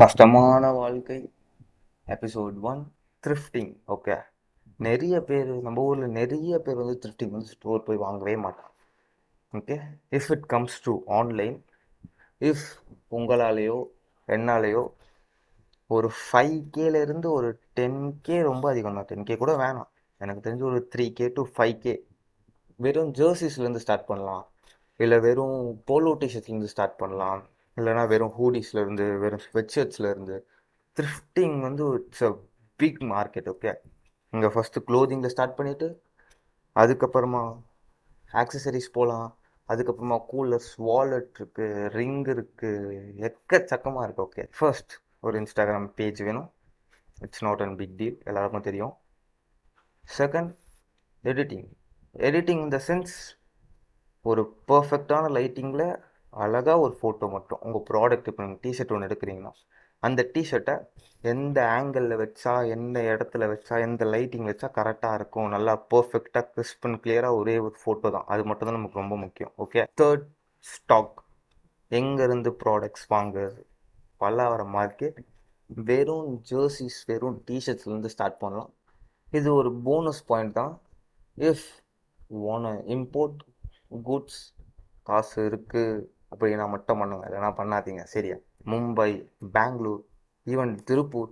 கஷ்டமான வாழ்க்கை episode 1 த்ரிஃப்டிங். Okay, நிறைய பேர் நம்ம ஊரில் நிறைய பேர் வந்து த்ரிஃப்டிங் வந்து ஸ்டோர் போய் வாங்கவே மாட்டாங்க. Okay, if it comes to online, if உங்களாலேயோ என்னாலேயோ ஒரு 5Kலேருந்து ஒரு 10K, ரொம்ப அதிகம் தான், 10K கூட வேணாம், எனக்கு தெரிஞ்சு ஒரு 3K to 5K வெறும் ஜெர்சிஸ்லேருந்து ஸ்டார்ட் பண்ணலாம், இல்லை வெறும் போலோ டிஷர்ட்லேருந்து ஸ்டார்ட் பண்ணலாம், இல்லைனா வெறும் ஹூடிஸ்லேருந்து, வெறும் ஸ்வெட்ஷர்ட்ஸ்லேருந்து. த்ரிஃப்டிங் வந்து it's a big market. Okay, இங்கே ஃபஸ்ட்டு க்ளோதிங்கில் ஸ்டார்ட் பண்ணிவிட்டு அதுக்கப்புறமா ஆக்சசரிஸ் போகலாம், அதுக்கப்புறமா கூலர்ஸ், வாலெட் இருக்குது, ரிங் இருக்குது, எக்கச்சக்கமாக இருக்குது. ஓகே, ஃபர்ஸ்ட் ஒரு இன்ஸ்டாகிராம் பேஜ் வேணும். It's not an big deal, எல்லாருக்கும் தெரியும். Second, editing. Editing in the sense, ஒரு பர்ஃபெக்டான லைட்டிங்கில் அழகாக ஒரு ஃபோட்டோ மட்டும் உங்கள் ப்ராடக்ட். இப்போ நீங்கள் டிஷர்ட் ஒன்று எடுக்கிறீங்கன்னா அந்த டிஷர்ட்டை எந்த ஆங்கிளில் வச்சா, எந்த இடத்துல வச்சா, எந்த லைட்டிங் வச்சா கரெக்டாக இருக்கும், நல்லா பர்ஃபெக்டாக கிறிஸ்ப் அண்ட் கிளியராக ஒரே ஒரு ஃபோட்டோ தான், அது மட்டும் தான் நமக்கு ரொம்ப முக்கியம். Okay, third, stock. எங்கேருந்து ப்ராடக்ட்ஸ் வாங்குறது? பல்லாவரம் மார்க்கெட். வெறும் ஜெர்சிஸ், வெறும் டிஷர்ட்ஸ்லேருந்து ஸ்டார்ட் பண்ணலாம். இது ஒரு போனஸ் பாயிண்ட் தான். இஃப் ஒன் இம்போர்ட் குட்ஸ், காசு இருக்குது அப்படின்னா மட்டும் பண்ணுங்க, இல்லைனா பண்ணாதீங்க, சரியா? மும்பை, பெங்களூர், ஈவன் திருப்பூர்,